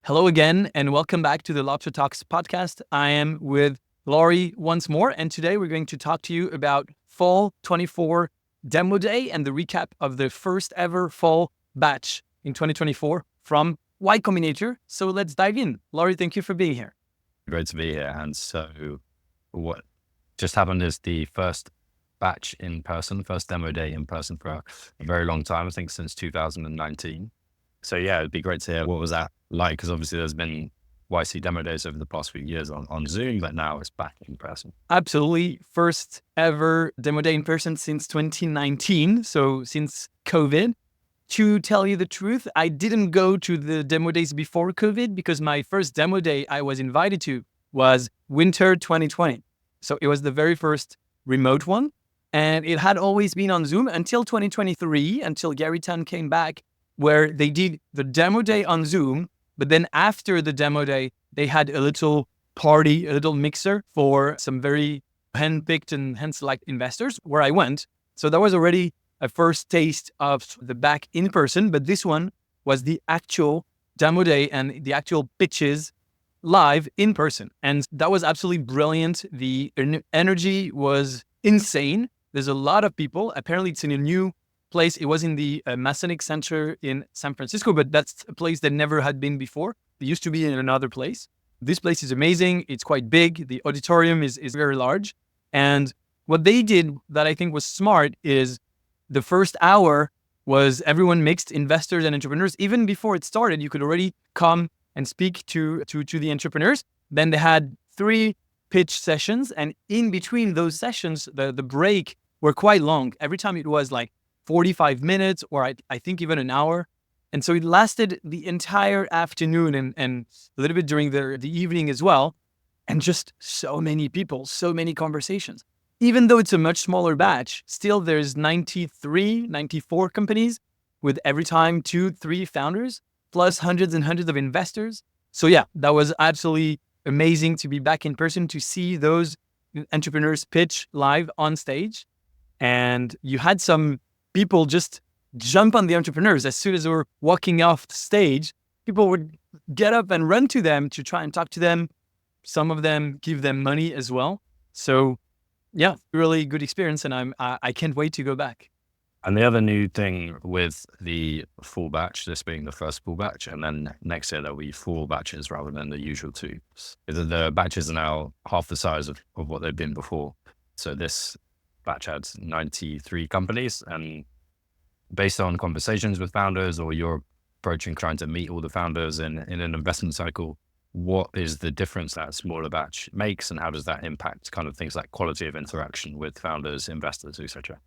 Hello again, and welcome back to the Lobster Talks Podcast. I am with Laurie once more, and today we're going to talk to you about Fall 24 Demo Day and the recap of the first ever fall batch in 2024 from Y Combinator. So let's dive in. Laurie, thank you for being here. Great to be here. And so what just happened is the first batch in person, first demo day in person for a very long time, I think since 2019. So yeah, it'd be great to hear what was that like, because obviously there's been YC demo days over the past few years on Zoom, but now it's back in person. Absolutely. First ever demo day in person since 2019. So since COVID. To tell you the truth, I didn't go to the demo days before COVID because my first demo day I was invited to was winter 2020. So it was the very first remote one. And it had always been on Zoom until 2023, until Gary Tan came back, where they did the demo day on Zoom. But then after the demo day, they had a little party, a little mixer for some very handpicked and hand-select investors where I went. So that was already a first taste of the back in person, but this one was the actual demo day and the actual pitches live in person. And that was absolutely brilliant. The energy was insane. There's a lot of people. Apparently it's in a new place. It was in the Masonic Center in San Francisco, but that's a place that never had been before. It used to be in another place. This place is amazing. It's quite big. The auditorium is very large. And what they did that I think was smart is the first hour was everyone mixed, investors and entrepreneurs. Even before it started, you could already come and speak to the entrepreneurs. Then they had 3 pitch sessions. And in between those sessions, the break were quite long. Every time it was like 45 minutes or I think even an hour. And so it lasted the entire afternoon and a little bit during the evening as well. And just so many people, so many conversations. Even though it's a much smaller batch, still there's 93, 94 companies with every time 2-3 founders, plus hundreds and hundreds of investors. So yeah, that was absolutely amazing to be back in person, to see those entrepreneurs pitch live on stage. And you had some people just jump on the entrepreneurs as soon as they were walking off the stage. People would get up and run to them to try and talk to them. Some of them give them money as well. So yeah, really good experience, and I can't wait to go back. And the other new thing with the full batch, this being the first full batch, and then next year there'll be 4 batches rather than the usual 2, is that the batches are now half the size of what they've been before. So this batch had 93 companies, and based on conversations with founders or your approach in trying to meet all the founders in an investment cycle, what is the difference that a smaller batch makes, and how does that impact kind of things like quality of interaction with founders, investors, etc.?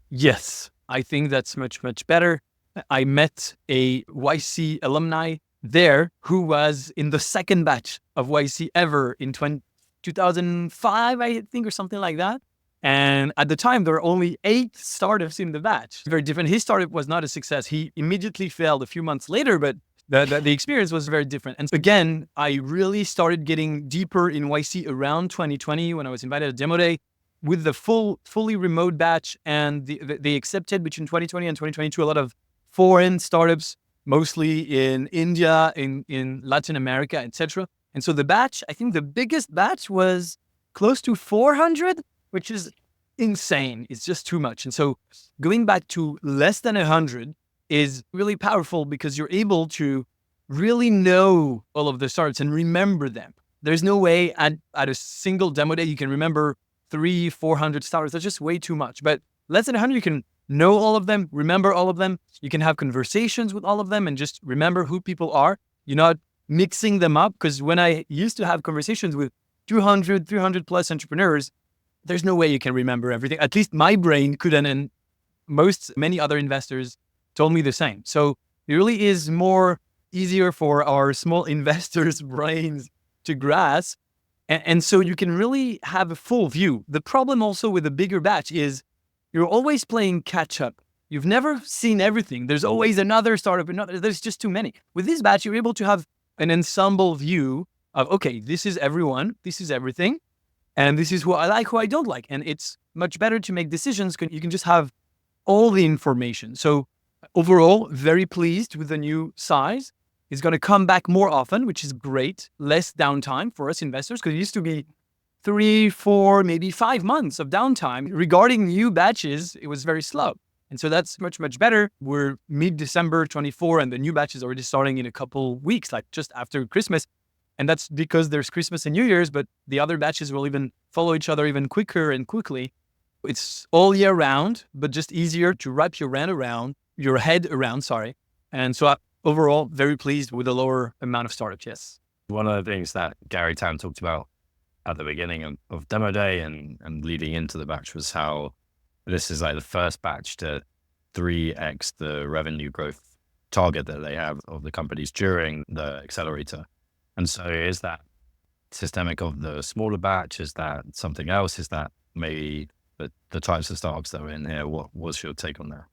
Yes, I think that's much, much better. I met a YC alumni there who was in the second batch of YC ever in 2005, I think, or something like that. And at the time, there were only 8 startups in the batch. Very different. His startup was not a success. He immediately failed a few months later, but the experience was very different. And again, I really started getting deeper in YC around 2020 when I was invited to Demo Day with the fully remote batch. And they accepted between 2020 and 2022 a lot of foreign startups, mostly in India, in Latin America, etc. And so the batch, I think the biggest batch was close to 400, which is insane. It's just too much. And so going back to less than 100 is really powerful because you're able to really know all of the startups and remember them. There's no way at a single demo day you can remember 300-400 startups. That's just way too much. But less than 100, you can know all of them, remember all of them. You can have conversations with all of them and just remember who people are. You're not mixing them up, because when I used to have conversations with 200, 300 plus entrepreneurs, there's no way you can remember everything. At least my brain couldn't, and many other investors told me the same. So it really is more easier for our small investors' brains to grasp. And so you can really have a full view. The problem also with a bigger batch is you're always playing catch up. You've never seen everything. There's always another startup, there's just too many. With this batch, you're able to have an ensemble view of, okay, this is everyone, this is everything, and this is who I like, who I don't like. And it's much better to make decisions. You can just have all the information. So overall, very pleased with the new size. is going to come back more often, which is great. Less downtime for us investors, because it used to be 3, 4, maybe 5 months of downtime. Regarding new batches, it was very slow. And so that's much, much better. We're mid-December 24, and the new batch is already starting in a couple weeks, like just after Christmas. And that's because there's Christmas and New Year's, but the other batches will even follow each other even quicker and quickly. It's all year round, but just easier to wrap your head around, sorry. And so overall, very pleased with the lower amount of startups, yes. One of the things that Gary Tan talked about at the beginning of Demo Day and leading into the batch was how this is like the first batch to 3x the revenue growth target that they have of the companies during the accelerator. And so is that systemic of the smaller batch? Is that something else? Is that maybe the types of startups that are in here? What's your take on that?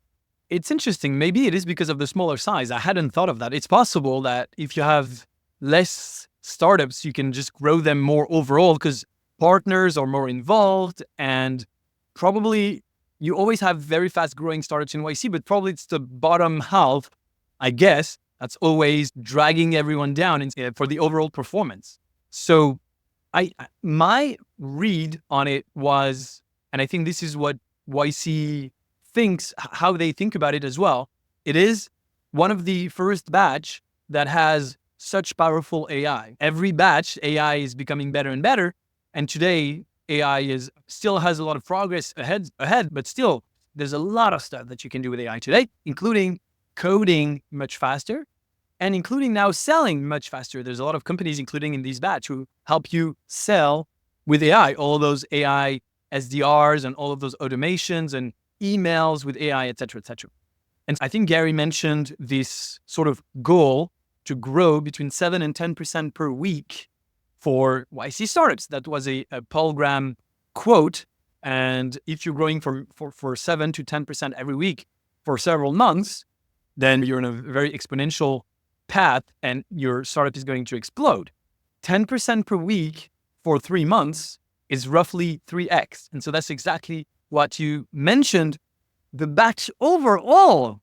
It's interesting. Maybe it is because of the smaller size. I hadn't thought of that. It's possible that if you have less startups, you can just grow them more overall because partners are more involved, and probably you always have very fast growing startups in YC, but probably it's the bottom half, I guess, that's always dragging everyone down for the overall performance. So my read on it was, and I think this is what YC thinks, how they think about it as well. It is one of the first batch that has such powerful AI. Every batch, AI is becoming better and better. And today, AI still has a lot of progress ahead, but still, there's a lot of stuff that you can do with AI today, including coding much faster and including now selling much faster. There's a lot of companies, including in these batch, who help you sell with AI, all those AI SDRs and all of those automations and emails with AI, et cetera, et cetera. And I think Gary mentioned this sort of goal to grow between 7 and 10% per week for YC startups. That was a Paul Graham quote. And if you're growing for 7 to 10% every week for several months, then you're in a very exponential path and your startup is going to explode. 10% per week for 3 months is roughly 3x. And so that's exactly what you mentioned. The batch overall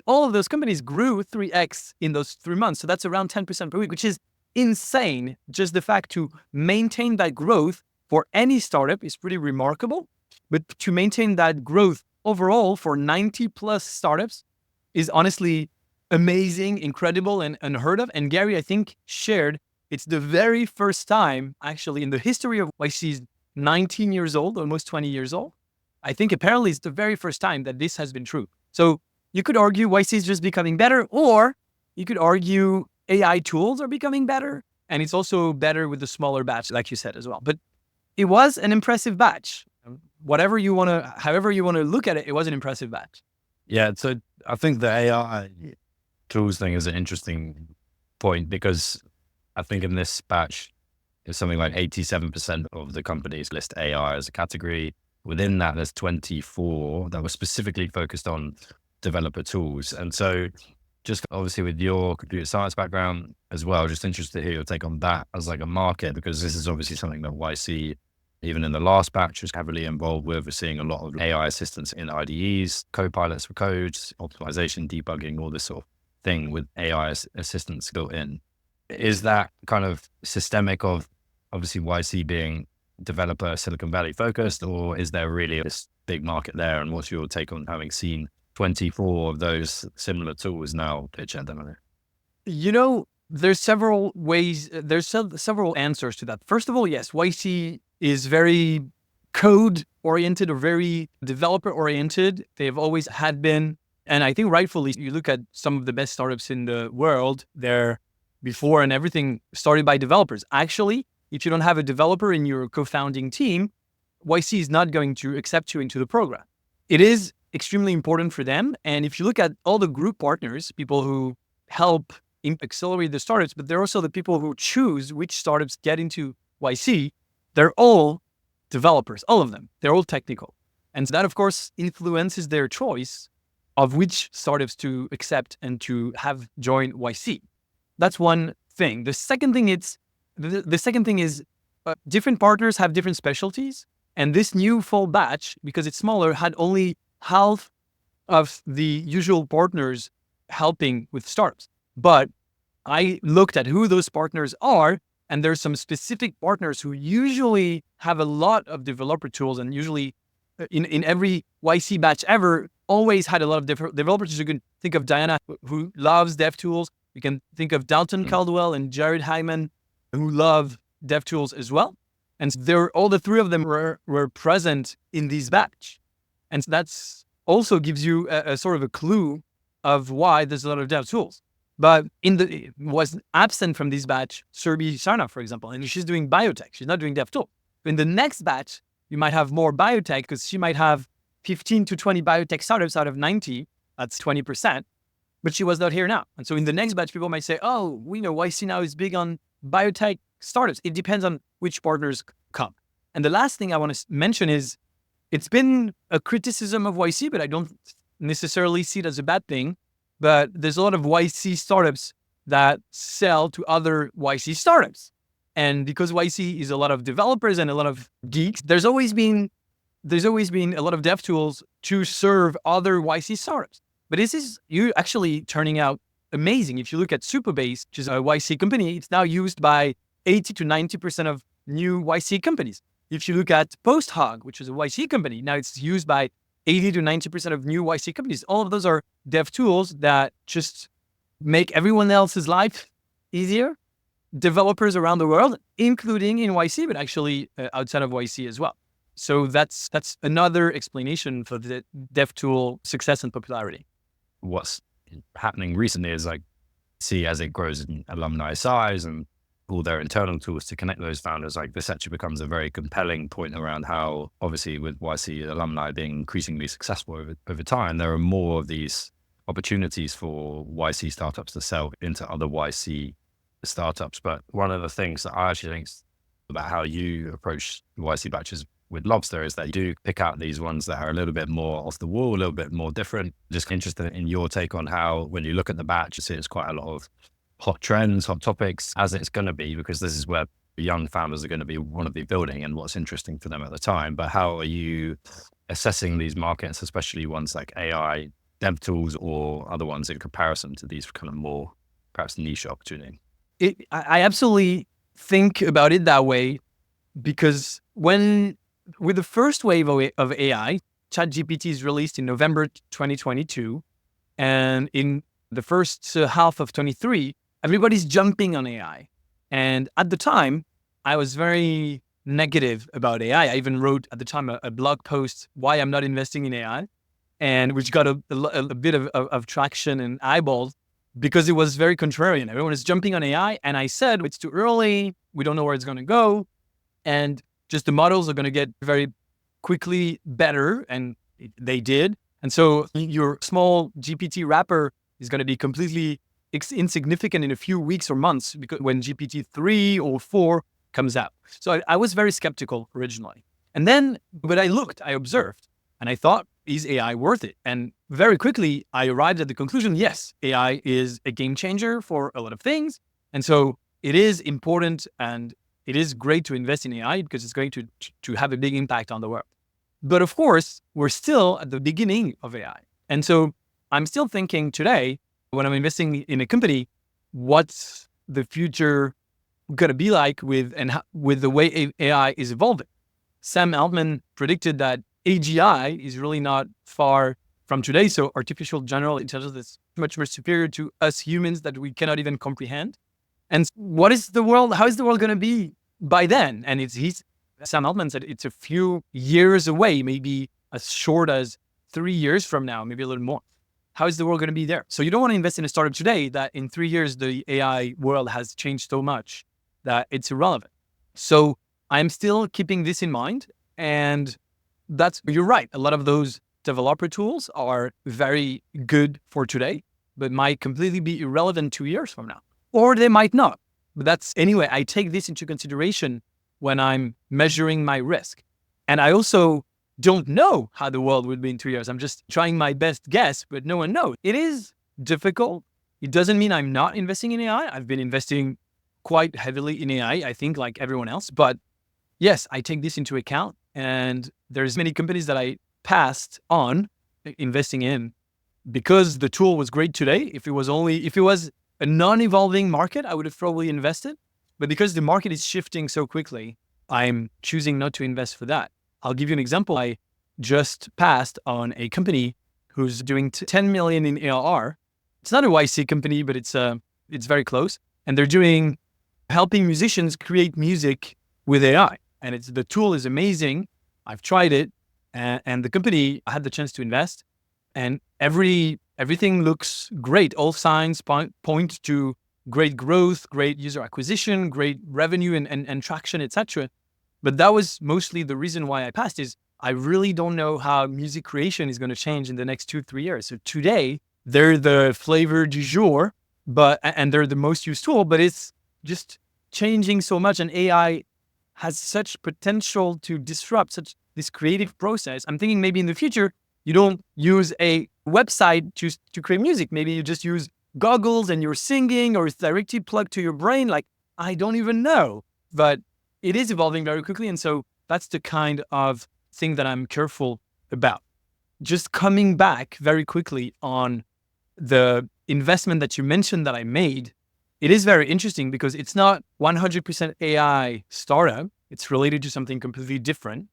all of those companies grew 3x in those 3 months. So that's around 10% per week, which is insane. Just the fact to maintain that growth for any startup is pretty remarkable. But to maintain that growth overall for 90 plus startups is honestly amazing, incredible, and unheard of. And Gary, I think, shared it's the very first time actually in the history of YC's 19 years old, almost 20 years old. I think apparently it's the very first time that this has been true. So you could argue YC is just becoming better, or you could argue AI tools are becoming better. And it's also better with the smaller batch, like you said as well. But it was an impressive batch. However you want to look at it, it was an impressive batch. Yeah. So I think the AI tools thing is an interesting point because I think in this batch, it's something like 87% of the companies list AI as a category. Within that, there's 24 that were specifically focused on developer tools. And so just obviously with your computer science background as well, just interested to hear your take on that as like a market, because this is obviously something that YC, even in the last batch, was heavily involved with. We're seeing a lot of AI assistance in IDEs, co-pilots for codes, optimization, debugging, all this sort of thing with AI assistance built in. Is that kind of systemic of obviously YC being developer Silicon Valley focused, or is there really this big market there? And what's your take on having seen 24 of those similar tools now pitch at them? There's several ways, there's several answers to that. First of all, yes, YC is very code oriented or very developer oriented. They've always had been. And I think rightfully, you look at some of the best startups in the world, they're before and everything started by developers. Actually, if you don't have a developer in your co-founding team, YC is not going to accept you into the program. It is extremely important for them. And if you look at all the group partners, people who help accelerate the startups, but they're also the people who choose which startups get into YC, they're all developers, all of them. They're all technical. And that, of course, influences their choice of which startups to accept and to have join YC. That's one thing. The second thing is different partners have different specialties. And this new full batch, because it's smaller, had only half of the usual partners helping with startups. But I looked at who those partners are, and there's some specific partners who usually have a lot of developer tools, and usually in every YC batch ever, always had a lot of developers. You can think of Diana, who loves dev tools. You can think of Dalton Caldwell and Jared Hyman, who love dev tools as well. And all the three of them were present in this batch. And that's also gives you a sort of a clue of why there's a lot of dev tools. But was absent from this batch, Surbi Sarna, for example, and she's doing biotech. She's not doing dev tool. In the next batch, you might have more biotech because she might have 15 to 20 biotech startups out of 90. That's 20%. But she was not here now. And so in the next batch, people might say, oh, we know YC now is big on biotech startups. It depends on which partners come. And the last thing I want to mention is it's been a criticism of YC, but I don't necessarily see it as a bad thing. But there's a lot of YC startups that sell to other YC startups. And because YC is a lot of developers and a lot of geeks, there's always been a lot of dev tools to serve other YC startups. But this is actually turning out amazing. If you look at Supabase, which is a YC company, it's now used by 80 to 90% of new YC companies. If you look at PostHog, which is a YC company, now it's used by 80 to 90% of new YC companies. All of those are dev tools that just make everyone else's life easier. Developers around the world, including in YC, but actually outside of YC as well. So that's another explanation for the dev tool success and popularity. What's happening recently is see as it grows in alumni size and all their internal tools to connect those founders, this actually becomes a very compelling point around how, obviously, with YC alumni being increasingly successful over time, there are more of these opportunities for YC startups to sell into other YC startups. But one of the things that I actually think about how you approach YC batches with Lobster is that you do pick out these ones that are a little bit more off the wall, a little bit more different. Just interested in your take on how, when you look at the batch, you see it's quite a lot of hot trends, hot topics, as it's going to be, because this is where young founders are going to want to be building and what's interesting for them at the time. But how are you assessing these markets, especially ones like AI, dev tools, or other ones in comparison to these kind of more perhaps niche opportunity? I absolutely think about it that way, because with the first wave of AI, ChatGPT is released in November 2022, and in the first half of 23, everybody's jumping on AI. And at the time, I was very negative about AI. I even wrote at the time a blog post, why I'm not investing in AI, and which got a bit of traction and eyeballs because it was very contrarian. Everyone is jumping on AI. And I said, it's too early. We don't know where it's going to go. And just the models are going to get very quickly better. And they did. And so your small GPT wrapper is going to be completely insignificant in a few weeks or months, because when GPT 3 or 4 comes out. So I was very skeptical originally. And then, but I observed, and I thought, is AI worth it? And very quickly, I arrived at the conclusion, yes, AI is a game changer for a lot of things. And so it is important and it is great to invest in AI because it's going to have a big impact on the world. But of course, we're still at the beginning of AI. And so I'm still thinking today, when I'm investing in a company, what's the future going to be like with the way AI is evolving? Sam Altman predicted that AGI is really not far from today. So artificial general intelligence is much more superior to us humans that we cannot even comprehend. And how is the world going to be by then? And Sam Altman said it's a few years away, maybe as short as 3 years from now, maybe a little more. How is the world going to be there? So you don't want to invest in a startup today that in 3 years, the AI world has changed so much that it's irrelevant. So I'm still keeping this in mind. And you're right. A lot of those developer tools are very good for today, but might completely be irrelevant 2 years from now, or they might not. But anyway, I take this into consideration when I'm measuring my risk. And I also don't know how the world will be in 2 years. I'm just trying my best guess, but no one knows. It is difficult. It doesn't mean I'm not investing in AI. I've been investing quite heavily in AI, I think, like everyone else. But yes, I take this into account. And there's many companies that I passed on investing in because the tool was great today. If it was a non-evolving market, I would have probably invested. But because the market is shifting so quickly, I'm choosing not to invest for that. I'll give you an example. I just passed on a company who's doing 10 million in ARR. It's not a YC company, but it's very close. And they're doing helping musicians create music with AI. And the tool is amazing. I've tried it, and the company, I had the chance to invest, and everything looks great. All signs point to great growth, great user acquisition, great revenue and traction, etc. But that was mostly the reason why I passed. Is I really don't know how music creation is going to change in the next 2-3 years. So today they're the flavor du jour, and they're the most used tool, but it's just changing so much, and AI has such potential to disrupt this creative process. I'm thinking maybe in the future, you don't use a website to create music. Maybe you just use goggles and you're singing, or it's directly plugged to your brain. Like, I don't even know, but it is evolving very quickly. And so that's the kind of thing that I'm careful about. Just coming back very quickly on the investment that you mentioned that I made, it is very interesting because it's not 100% AI startup. It's related to something completely different,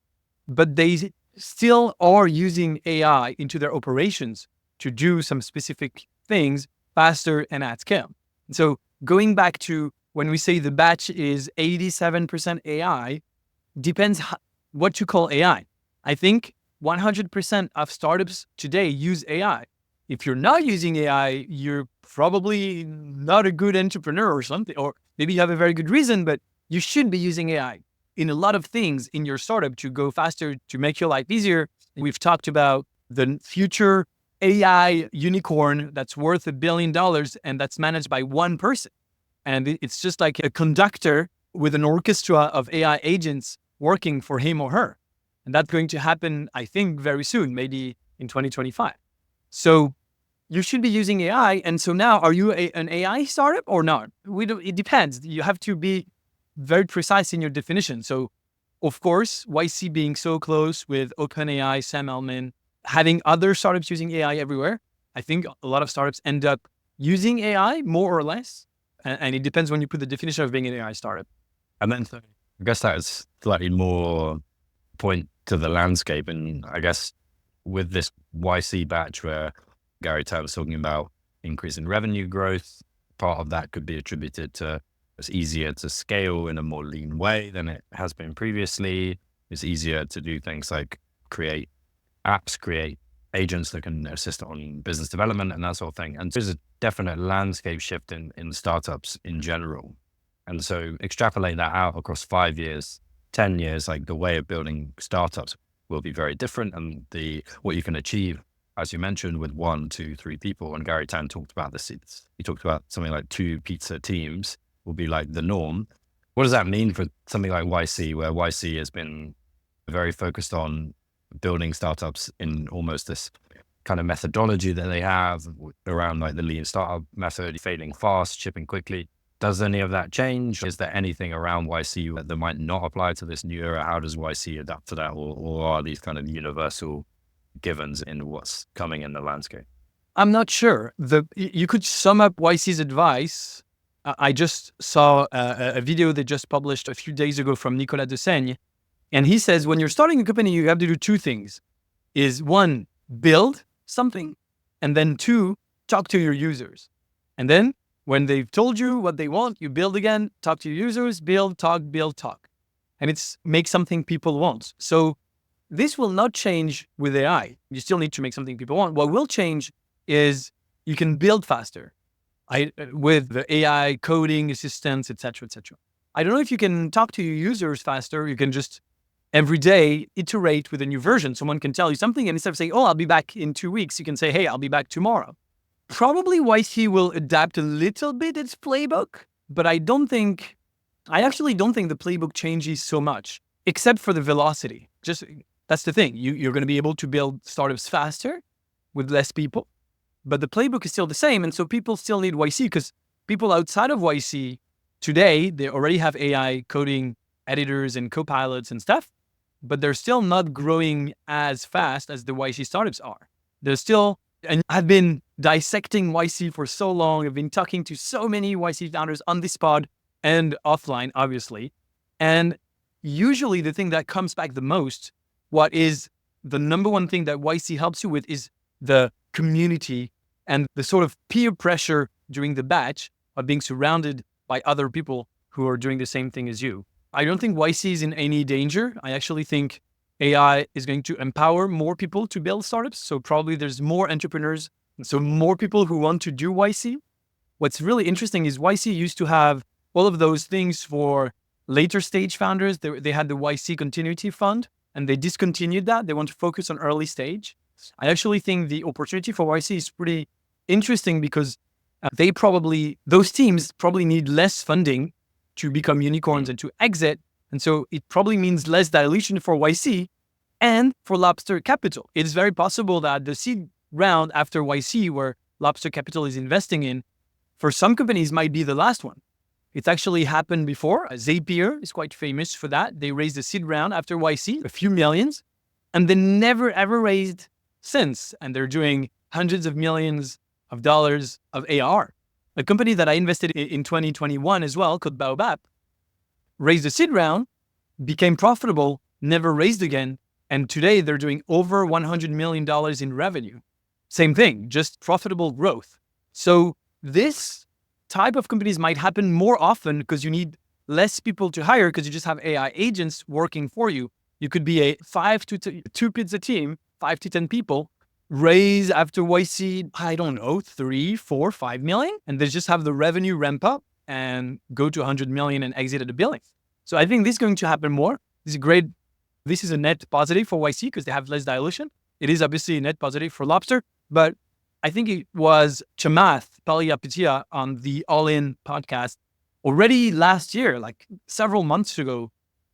but they still are using AI into their operations to do some specific things faster and at scale. So going back to when we say the batch is 87% AI, depends what you call AI. I think 100% of startups today use AI. If you're not using AI, you're probably not a good entrepreneur or something, or maybe you have a very good reason, but you should be using AI in a lot of things in your startup to go faster, to make your life easier. We've talked about the future AI unicorn that's worth $1 billion and that's managed by one person. And it's just like a conductor with an orchestra of AI agents working for him or her. And that's going to happen, I think, very soon, maybe in 2025. So you should be using AI. And so now, are you an AI startup or not? It depends. You have to be very precise in your definition. So, of course, YC being so close with OpenAI, Sam Altman, having other startups using AI everywhere, I think a lot of startups end up using AI more or less. And it depends when you put the definition of being an AI startup. And then I guess that's slightly more point to the landscape. And I guess with this YC batch where Gary Tan was talking about increase in revenue growth, part of that could be attributed to it's easier to scale in a more lean way than it has been previously. It's easier to do things like create apps, create agents that can assist on business development and that sort of thing. And there's a definite landscape shift in startups in general. And so extrapolate that out across 5 years, 10 years, like the way of building startups will be very different. And what you can achieve, as you mentioned, with 1, 2, 3 people, and Gary Tan talked about this, he talked about something like 2 pizza teams will be like the norm. What does that mean for something like YC, where YC has been very focused on building startups in almost this kind of methodology that they have around like the lean startup method, failing fast, shipping quickly? Does any of that change? Is there anything around YC that might not apply to this new era? How does YC adapt to that? Or are these kind of universal givens in what's coming in the landscape? I'm not sure. You could sum up YC's advice. I just saw a video they just published a few days ago from Nicolas Desaigne. And he says, when you're starting a company, you have to do 2 things. Is 1, build something. And then 2, talk to your users. And then when they've told you what they want, you build again, talk to your users, build, talk. And it's make something people want. So this will not change with AI. You still need to make something people want. What will change is you can build faster with the AI coding assistants, etc., etc. I don't know if you can talk to your users faster. You can just every day iterate with a new version. Someone can tell you something, and instead of saying, "Oh, I'll be back in 2 weeks," you can say, "Hey, I'll be back tomorrow." Probably YC will adapt a little bit its playbook, but I actually don't think the playbook changes so much, except for the velocity. Just that's the thing. You're going to be able to build startups faster with less people, but the playbook is still the same. And so people still need YC because people outside of YC today, they already have AI coding editors and copilots and stuff, but they're still not growing as fast as the YC startups are. They're still, and I've been dissecting YC for so long. I've been talking to so many YC founders on this pod and offline, obviously. And usually the thing that comes back the most, what is the number one thing that YC helps you with, is the community and the sort of peer pressure during the batch of being surrounded by other people who are doing the same thing as you. I don't think YC is in any danger. I actually think AI is going to empower more people to build startups. So probably there's more entrepreneurs, so more people who want to do YC. What's really interesting is YC used to have all of those things for later stage founders. They had the YC Continuity Fund, and they discontinued that. They want to focus on early stage. I actually think the opportunity for YC is pretty interesting because those teams probably need less funding to become unicorns and to exit. And so it probably means less dilution for YC and for Lobster Capital. It's very possible that the seed round after YC, where Lobster Capital is investing in, for some companies might be the last one. It's actually happened before. Zapier is quite famous for that. They raised a seed round after YC, a few millions, and they never ever raised since. And they're doing hundreds of millions of dollars of AR. A company that I invested in 2021 as well, called Baobab, raised a seed round, became profitable, never raised again. And today they're doing over $100 million in revenue. Same thing, just profitable growth. So this type of companies might happen more often because you need less people to hire because you just have AI agents working for you. You could be a 5 to 2 pizza team, 5 to 10 people, raise after YC, I don't know, 3, 4, 5 million, and they just have the revenue ramp up and go to 100 million and exit at $1 billion. So I think this is going to happen more. This is great. This is a net positive for YC because they have less dilution. It is obviously a net positive for Lobster, but I think it was Chamath Palihapitiya on the All In podcast already last year, like several months ago,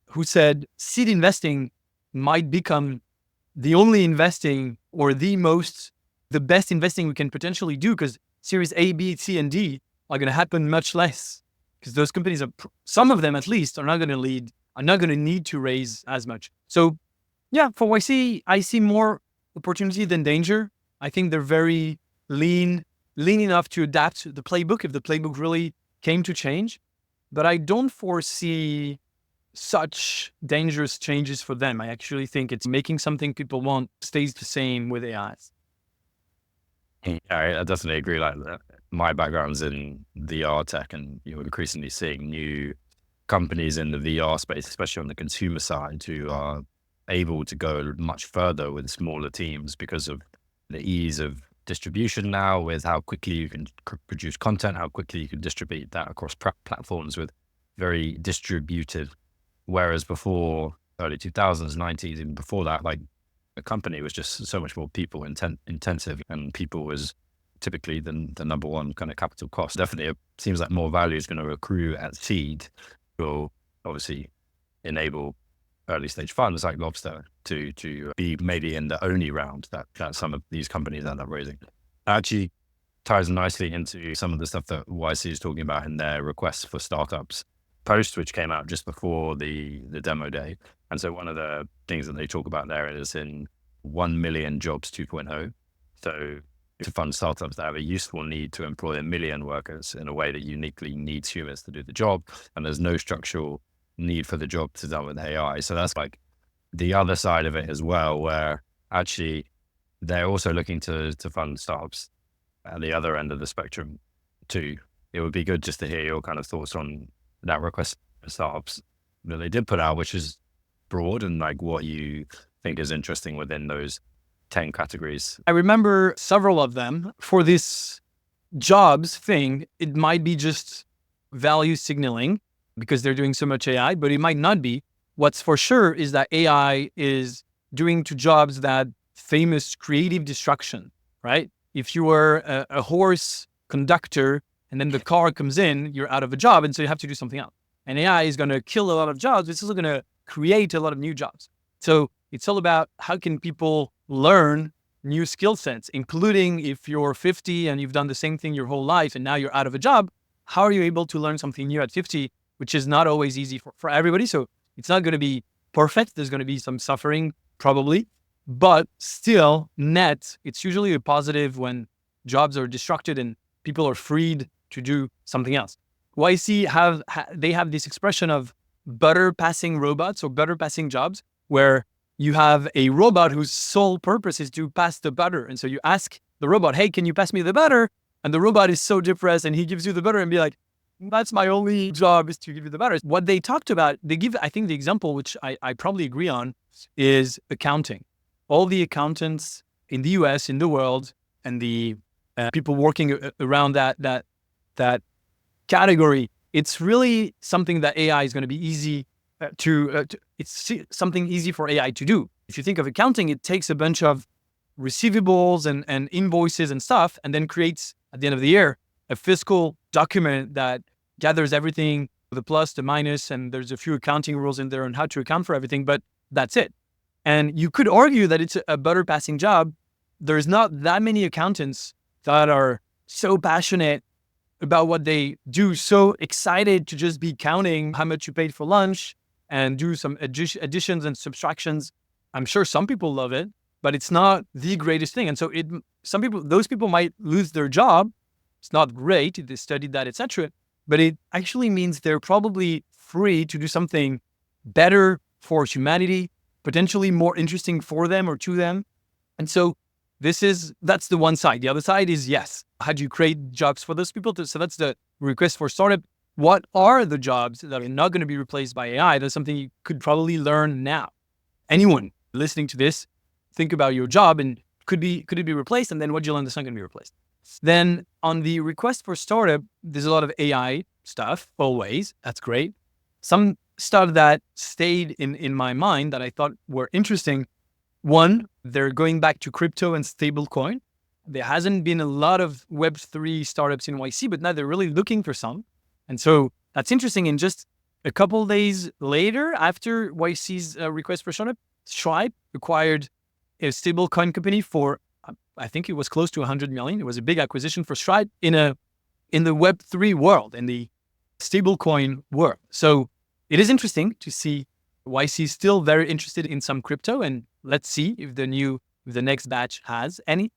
who said seed investing might become the only investing or the best investing we can potentially do because Series A, B, C, and D are going to happen much less because those companies some of them at least, are not going to need to raise as much. So yeah, for YC, I see more opportunity than danger. I think they're very lean enough to adapt the playbook if the playbook really came to change. But I don't foresee such dangerous changes for them. I actually think it's making something people want stays the same with AIs. Yeah, I definitely agree. Like my background's in VR tech, and you're increasingly seeing new companies in the VR space, especially on the consumer side, who are able to go much further with smaller teams because of the ease of distribution now, with how quickly you can produce content, how quickly you can distribute that across platforms with very distributed. Whereas before, early 2000s, 90s, even before that, like a company was just so much more people intensive, and people was typically the number one kind of capital cost. Definitely, it seems like more value is going to accrue at seed, will obviously enable early stage funds like Lobster to be maybe in the only round that some of these companies end up raising. Actually ties nicely into some of the stuff that YC is talking about in their requests for startups post, which came out just before the demo day. And so one of the things that they talk about there is in 1 million jobs 2.0. So to fund startups that have a useful need to employ 1 million workers in a way that uniquely needs humans to do the job, and there's no structural need for the job to be done with AI. So that's like the other side of it as well, where actually they're also looking to fund startups at the other end of the spectrum too. It would be good just to hear your kind of thoughts on that request for startups that they did put out, which is broad, and like what you think is interesting within those 10 categories. I remember several of them. For this jobs thing, it might be just value signaling because they're doing so much AI, but it might not be. What's for sure is that AI is doing to jobs that famous creative destruction, right? If you were a horse conductor and then the car comes in, you're out of a job, and so you have to do something else. And AI is going to kill a lot of jobs. It's also going to create a lot of new jobs. So it's all about how can people learn new skill sets, including if you're 50 and you've done the same thing your whole life and now you're out of a job, how are you able to learn something new at 50, which is not always easy for everybody. So it's not going to be perfect. There's going to be some suffering probably, but still net, it's usually a positive when jobs are destructed and people are freed to do something else. YC they have this expression of butter passing robots or butter passing jobs, where you have a robot whose sole purpose is to pass the butter. And so you ask the robot, hey, can you pass me the butter? And the robot is so depressed and he gives you the butter and be like, that's my only job, is to give you the butter. What they talked about, they give, I think the example, which I probably agree on, is accounting. All the accountants in the US, in the world, and the people working around that category, it's really something that AI is going to be easy it's something easy for AI to do. If you think of accounting, it takes a bunch of receivables and invoices and stuff, and then creates, at the end of the year, a fiscal document that gathers everything, the plus, the minus, and there's a few accounting rules in there on how to account for everything, but that's it. And you could argue that it's a butter passing job. There's not that many accountants that are so passionate about what they do, so excited to just be counting how much you paid for lunch and do some additions and subtractions. I'm sure some people love it, but it's not the greatest thing. And so those people might lose their job. It's not great. They studied that, etc. But it actually means they're probably free to do something better for humanity, potentially more interesting for them or to them. And so that's the one side. The other side is, yes, how do you create jobs for those people? So that's the request for startup. What are the jobs that are not going to be replaced by AI? That's something you could probably learn now. Anyone listening to this, think about your job and could it be replaced? And then what you learn that's not going to be replaced. Then on the request for startup, there's a lot of AI stuff, always. That's great. Some stuff that stayed in my mind that I thought were interesting. One, they're going back to crypto and stablecoin. There hasn't been a lot of Web3 startups in YC, but now they're really looking for some. And so that's interesting. And just a couple of days later, after YC's request for startup, Stripe acquired a stablecoin company for, I think it was close to 100 million. It was a big acquisition for Stripe in the Web3 world, in the stablecoin world. So it is interesting to see YC is still very interested in some crypto, and let's see if the next batch has any.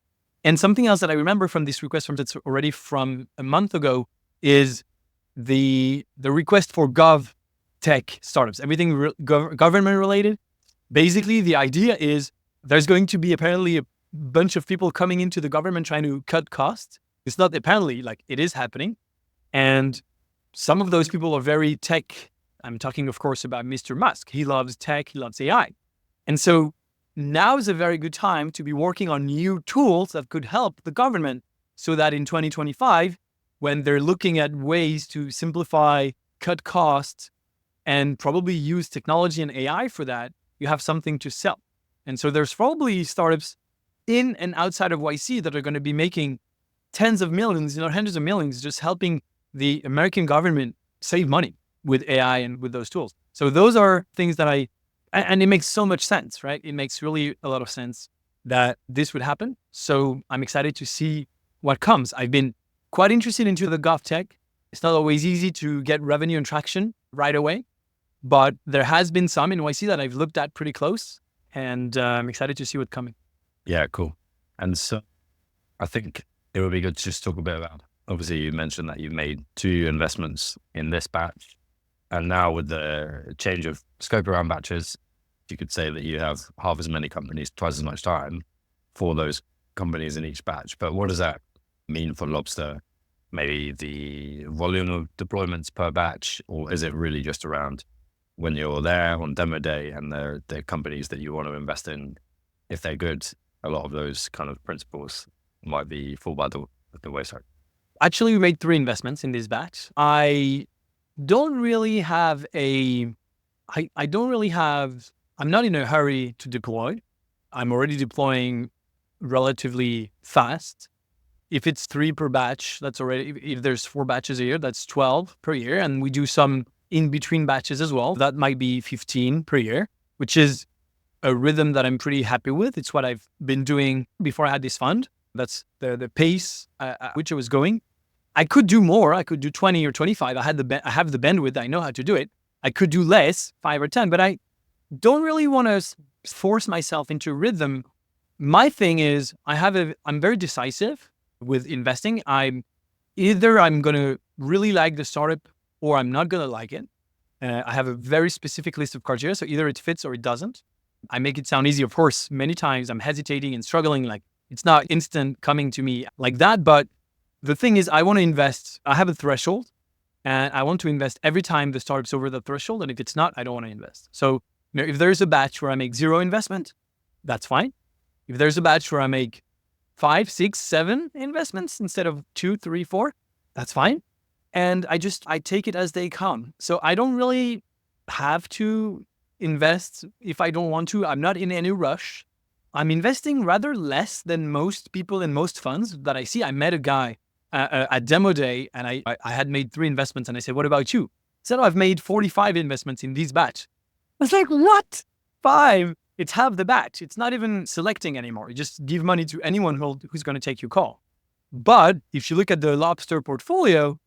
And something else that I remember from this request that's already from a month ago is the request for gov tech startups, everything government related. Basically, the idea is there's going to be apparently a bunch of people coming into the government trying to cut costs. It's not apparently, like, it is happening. And some of those people are very tech. I'm talking, of course, about Mr. Musk. He loves tech, he loves AI. And so now is a very good time to be working on new tools that could help the government so that in 2025, when they're looking at ways to simplify, cut costs, and probably use technology and AI for that, you have something to sell. And so there's probably startups in and outside of YC that are going to be making tens of millions, hundreds of millions, just helping the American government save money with AI and with those tools. So those are things that and it makes so much sense, right? It makes really a lot of sense that this would happen. So I'm excited to see what comes. I've been quite interested into the gov tech. It's not always easy to get revenue and traction right away, but there has been some in YC that I've looked at pretty close, and I'm excited to see what's coming. Yeah, cool. And so I think it would be good to just talk a bit about, obviously you mentioned that you've made 2 investments in this batch. And now with the change of scope around batches, you could say that you have half as many companies, twice as much time for those companies in each batch. But what does that mean for Lobster? Maybe the volume of deployments per batch, or is it really just around when you're there on demo day and the companies that you want to invest in, if they're good, a lot of those kind of principles might be fall by the wayside? Actually, we made 3 investments in this batch. I'm not in a hurry to deploy. I'm already deploying relatively fast. If it's 3 per batch, if there's 4 batches a year, that's 12 per year. And we do some in between batches as well. That might be 15 per year, which is a rhythm that I'm pretty happy with. It's what I've been doing before I had this fund. That's the pace at which I was going. I could do more. I could do 20 or 25. I have the bandwidth. I know how to do it. I could do less, 5 or 10, but I don't really want to force myself into rhythm. My thing is I'm very decisive with investing. I'm going to really like the startup or I'm not going to like it. I have a very specific list of criteria. So either it fits or it doesn't. I make it sound easy. Of course, many times I'm hesitating and struggling. Like it's not instant coming to me like that. But the thing is, I want to invest. I have a threshold and I want to invest every time the startup's over the threshold. And if it's not, I don't want to invest. So if there's a batch where I make 0 investment, that's fine. If there's a batch where I make 5, 6, 7 investments instead of 2, 3, 4, that's fine. And I take it as they come. So I don't really have to invest if I don't want to. I'm not in any rush. I'm investing rather less than most people in most funds that I see. I met a guy at demo day and I had made 3 investments and I said, what about you? He said, oh, I've made 45 investments in this batch. I was like, what? 5? It's half the batch. It's not even selecting anymore. You just give money to anyone who's going to take your call. But if you look at the Lobster portfolio,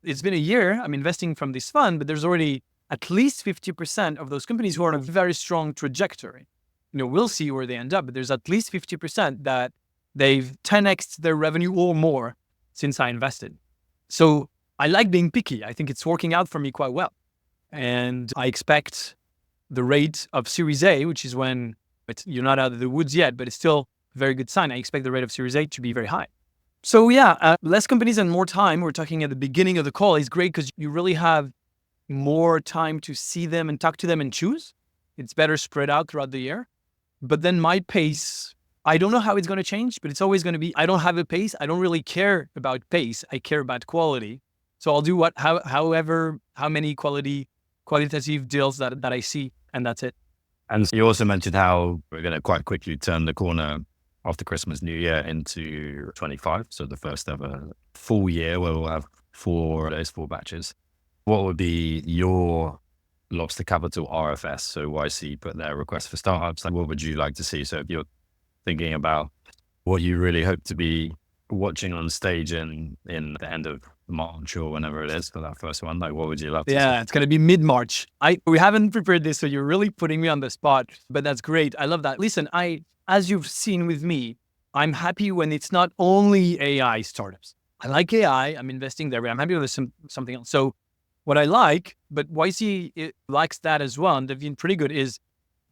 it's been a year. I'm investing from this fund, but there's already at least 50% of those companies who are on a very strong trajectory. We'll see where they end up, but there's at least 50% that they've 10x'd their revenue or more since I invested. So I like being picky. I think it's working out for me quite well. And I expect the rate of Series A, which is when you're not out of the woods yet, but it's still a very good sign. I expect the rate of Series A to be very high. So less companies and more time. We're talking at the beginning of the call is great because you really have more time to see them and talk to them and choose. It's better spread out throughout the year. But then my pace, I don't know how it's going to change, but it's always going to be, I don't have a pace. I don't really care about pace. I care about quality. So I'll do how many qualitative deals that I see, and that's it. And you also mentioned how we're going to quite quickly turn the corner after Christmas, New Year into 25. So the first ever full year where we'll have 4 batches. What would be your Lobster Capital RFS? So YC put their request for startups. Like, what would you like to see? So if you're thinking about what you really hope to be watching on stage in the end of March or whenever it is for that first one, like what would you love to see? Yeah, it's going to be mid-March. We haven't prepared this, so you're really putting me on the spot, but that's great. I love that. Listen, as you've seen with me, I'm happy when it's not only AI startups. I like AI. I'm investing there, but I'm happy with something else. So what I like, but YC likes that as well, and they've been pretty good, is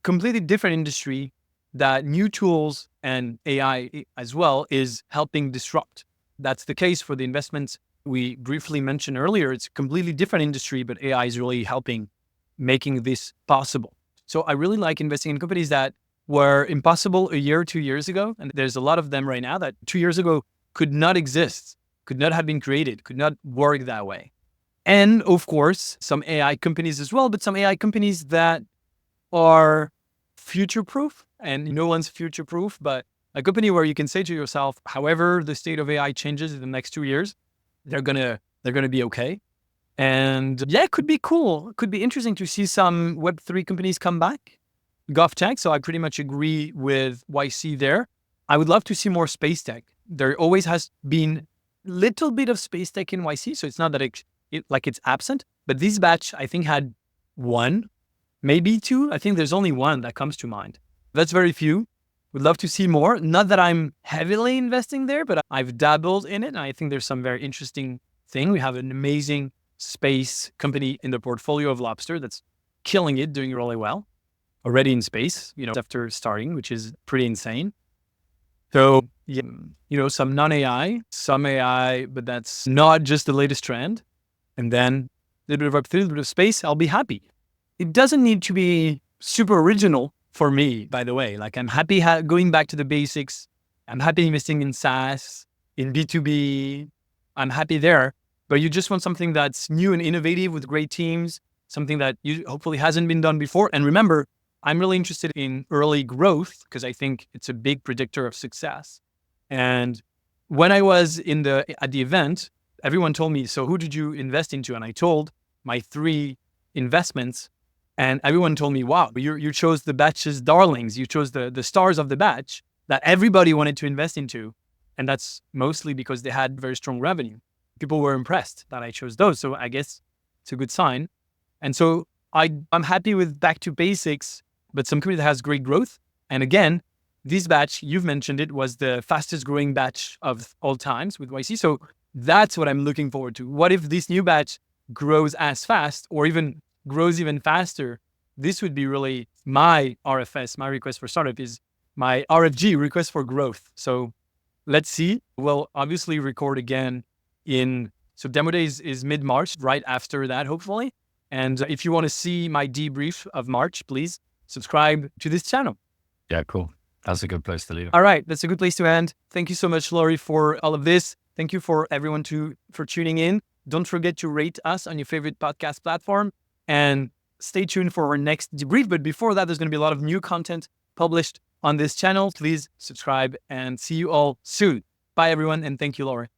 completely different industry that new tools and AI as well is helping disrupt. That's the case for the investments we briefly mentioned earlier. It's a completely different industry, but AI is really helping making this possible. So I really like investing in companies that were impossible a year, 2 years ago. And there's a lot of them right now that 2 years ago could not exist, could not have been created, could not work that way. And of course, some AI companies as well, but some AI companies that are future-proof, and no one's future-proof, but a company where you can say to yourself, however the state of AI changes in the next 2 years, they're gonna be okay. And yeah, it could be cool. It could be interesting to see some Web3 companies come back. GovTech, so I pretty much agree with YC there. I would love to see more space tech. There always has been a little bit of space tech in YC, so it's not that it's absent. But this batch, I think, had 1, maybe 2. I think there's only 1 that comes to mind. That's very few. Would love to see more. Not that I'm heavily investing there, but I've dabbled in it. And I think there's some very interesting thing. We have an amazing space company in the portfolio of Lobster that's killing it, doing really well. Already in space, after starting, which is pretty insane. So, some non-AI, some AI, but that's not just the latest trend. And then a little bit of Web3, a little bit of space, I'll be happy. It doesn't need to be super original for me, by the way. Like, I'm happy going back to the basics. I'm happy investing in SaaS, in B2B. I'm happy there. But you just want something that's new and innovative with great teams, something that hopefully hasn't been done before. And remember, I'm really interested in early growth because I think it's a big predictor of success. And when I was at the event, everyone told me, so who did you invest into? And I told my 3 investments, and everyone told me, wow, you chose the batch's darlings. You chose the stars of the batch that everybody wanted to invest into. And that's mostly because they had very strong revenue. People were impressed that I chose those. So I guess it's a good sign. And so I'm happy with back to basics, but some company that has great growth. And again, this batch, you've mentioned it, was the fastest growing batch of all times with YC. So that's what I'm looking forward to. What if this new batch grows as fast or even grows even faster? This would be really my RFS, my request for startup is my RFG, request for growth. So let's see. We'll obviously record again so Demo Day is mid-March, right after that, hopefully. And if you want to see my debrief of March, please subscribe to this channel. Yeah, cool. That's a good place to leave. All right. That's a good place to end. Thank you so much, Laurie, for all of this. Thank you for everyone for tuning in. Don't forget to rate us on your favorite podcast platform and stay tuned for our next debrief. But before that, there's going to be a lot of new content published on this channel. Please subscribe and see you all soon. Bye, everyone. And thank you, Laurie.